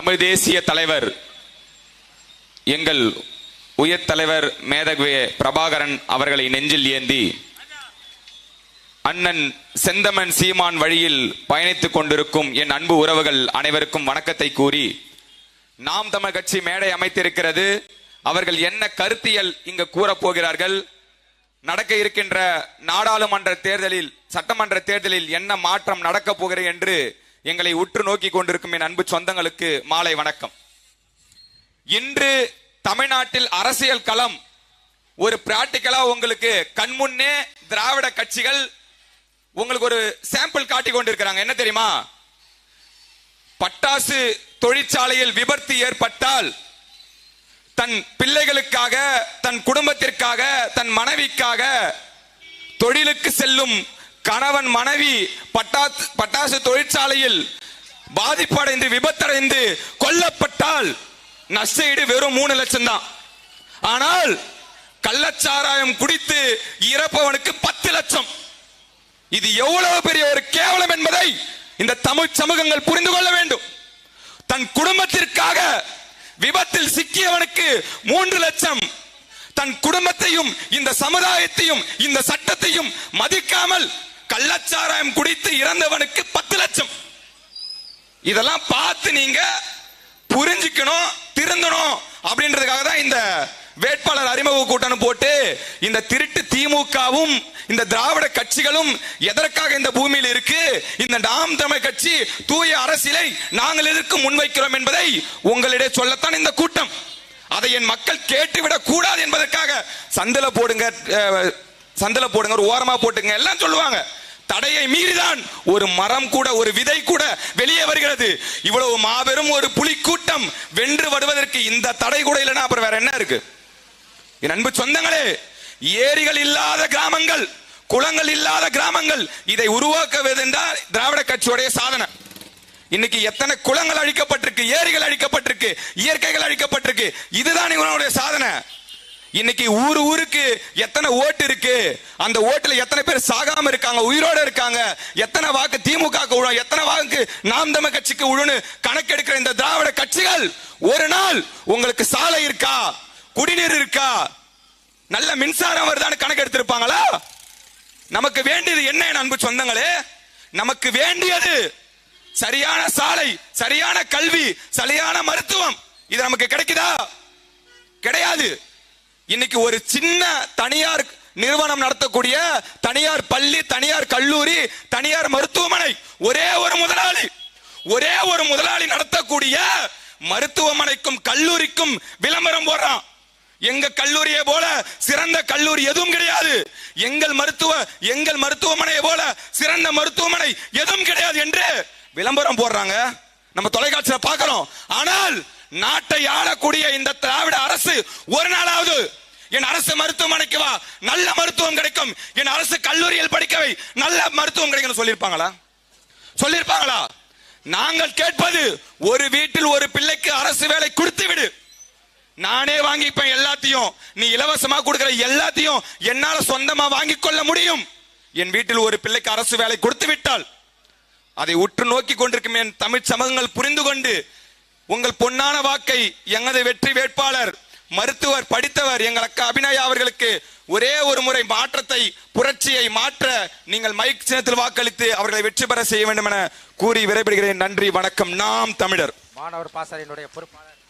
தமிழ் தேசிய தலைவர் எங்கள் உயர் தலைவர் மேதகு பிரபாகரன் அவர்களை நெஞ்சில் ஏந்தி அண்ணன் செந்தமன் சீமான் வழியில் பயணித்துக் கொண்டிருக்கும் என் அன்பு உறவுகள் அனைவருக்கும் வணக்கத்தை கூறி, நாம் தமிழ் கட்சி மேடை அமைத்திருக்கிறது. அவர்கள் என்ன கருத்தியல் இங்கு கூறப்போகிறார்கள், நடக்க இருக்கின்ற நாடாளுமன்ற தேர்தலில், சட்டமன்ற தேர்தலில் என்ன மாற்றம் நடக்க போகிறது என்று எங்களை உற்று நோக்கி கொண்டிருக்கும் என் அன்பு சொந்தங்களுக்கு மாலை வணக்கம். இன்று தமிழ்நாட்டில் அரசியல் களம் ஒரு பிராக்டிக்கலா உங்களுக்கு கண்முன்னே திராவிட கட்சிகள் உங்களுக்கு ஒரு சாம்பிள் காட்டி கொண்டிருக்கிறாங்க. என்ன தெரியுமா? பட்டாசு தொழிற்சாலையில் விபத்து ஏற்பட்டால் தன் பிள்ளைகளுக்காக, தன் குடும்பத்திற்காக, தன் மனைவிக்காக தொழிலுக்கு செல்லும் கணவன் மனைவி பட்டாசு தொழிற்சாலையில் பாதிப்படைந்து விபத்தடைந்து கொல்லப்பட்டால் நஷ்டஈடு வெறும் 3 லட்சம் தான். ஆனால் கள்ளச்சாராயம் குடித்து இறப்பவனுக்கு 10 லட்சம். இது எவ்வளவு பெரிய ஒரு கேவலம் என்பதை இந்த தமிழ் சமூகங்கள் புரிந்து கொள்ள வேண்டும். தன் குடும்பத்திற்காக விபத்தில் சிக்கியவனுக்கு 3 லட்சம். தன் குடும்பத்தையும் இந்த சமுதாயத்தையும் இந்த சட்டத்தையும் மதிக்காமல் கள்ளச்சாராயம் குடித்து இறந்தவனுக்கு 10 லட்சம். இதெல்லாம் பார்த்து நீங்க புரிஞ்சுக்கணும், திருந்தணும் அப்படின்றதுக்காக தான் இந்த வேட்பாளர் அறிமுக கூட்டம் போட்டு இந்த திருட்டு திமுகவும் இந்த திராவிட கட்சிகளும் எதற்காக இந்த பூமியில் இருக்கு, இந்த நாம் தமிழ் கட்சி தூய அரசியலை நாங்கள் எதற்கு முன்வைக்கிறோம் என்பதை உங்களிடையே சொல்லத்தான் இந்த கூட்டம். அதை என் மக்கள் கேட்டுவிடக் கூடாது என்பதற்காக சந்தல போடுங்க, ஒரு ஓரமா போட்டுங்க எல்லாம் சொல்லுவாங்க. தடையை மீறிதான் ஒரு மரம் கூட, ஒரு விதை கூட வெளியே வருகிறது. இவ்வளவு மாபெரும் ஒரு புலி கூட்டம் வென்று வருவதற்கு இந்த தடை கூட இல்லைன்னா அப்புறம் வேற என்ன இருக்கு? என் அன்பு சொந்தங்களே, ஏரிகள் இல்லாத கிராமங்கள், குளங்கள் இல்லாத கிராமங்கள், இதை உருவாக்குவது என்றால் திராவிட கட்சியுடைய சாதனை. இன்னைக்கு எத்தனை குளங்கள் அழிக்கப்பட்டிருக்கு, ஏரிகள் அழிக்கப்பட்டிருக்கு, இயற்கைகள் அழிக்கப்பட்டிருக்கு. இதுதான் இவனுடைய சாதனை. இன்னைக்கு ஊருக்கு எத்தனை ஓட்டு இருக்கு, அந்த ஓட்டுல எத்தனை பேர் சாகாம இருக்காங்க, உயிரோட இருக்காங்க, எத்தனை வாக்கு திமுக விழும், எத்தனை வாக்கு நாம் தமிழ் கட்சிக்கு விழுன்னு கணக்கெடுக்கிற இந்த திராவிட கட்சிகள் ஒரு நாள் உங்களுக்கு சாலை இருக்கா, குடிநீர் இருக்கா, நல்ல மின்சாரம் வருதான்னு கணக்கு எடுத்திருப்பாங்களா? நமக்கு வேண்டியது என்ன என் அன்பு சொந்தங்களே? நமக்கு வேண்டியது சரியான சாலை, சரியான கல்வி, சரியான மருத்துவம். இது நமக்கு கிடைக்குதா? கிடையாது. இன்னைக்கு ஒரு சின்ன தனியார் நிறுவனம் நடத்தக்கூடிய தனியார் பள்ளி, தனியார் கல்லூரி, தனியார் மருத்துவமனை, ஒரே ஒரு முதலாளி நடத்தக்கூடிய மருத்துவமனைக்கும் கல்லூரிக்கும் விளம்பரம் போடுறான். எங்க கல்லூரியை போல சிறந்த கல்லூரி எதுவும் கிடையாது, எங்கள் மருத்துவமனையை போல சிறந்த மருத்துவமனை எதுவும் கிடையாது என்று விளம்பரம் போடுறாங்க. நம்ம தொலைக்காட்சியில பார்க்கிறோம். ஆனால் நாட்டை ஆளக்கூடிய இந்த திராவிட அரசு ஒரு நாளாவது என் அரசு மருத்துவமனைக்கு வா, நல்ல மருத்துவம் கிடைக்கும், என் அரசு கல்லூரியில் படிக்கவை, நல்ல மருத்துவம் கிடைக்கும் சொல்லிருப்பாங்களா? நாங்கள் கேட்பது, ஒரு வீட்டில் ஒரு பிள்ளைக்கு அரசு வேலை கொடுத்து விடு, நானே வாங்கிப்பேன் எல்லாத்தையும், நீ இலவசமா கொடுக்கிற எல்லாத்தையும் என்னால சொந்தமா வாங்கிக் கொள்ள முடியும். என் வீட்டில் ஒரு பிள்ளைக்கு அரசு வேலை கொடுத்து விட்டால் அதை உற்று நோக்கி கொண்டிருக்கும் என் தமிழ் சமூகங்கள் புரிந்து கொண்டு உங்கள் பொன்னான வாக்கை எங்களது வெற்றி வேட்பாளர், மருத்துவர், படித்தவர் எங்கள் அக்கா அபிநயா அவர்களுக்கு ஒரே ஒரு முறை மாற்றத்தை, புரட்சியை மாற்ற நீங்கள் மைக் சின்னத்தில் வாக்களித்து அவர்களை வெற்றி பெற செய்ய வேண்டும் என கூறி விடைபெறுகிறேன். நன்றி, வணக்கம். நாம் தமிழர். மாணவர் பாசறையினுடைய பொறுப்பாளர்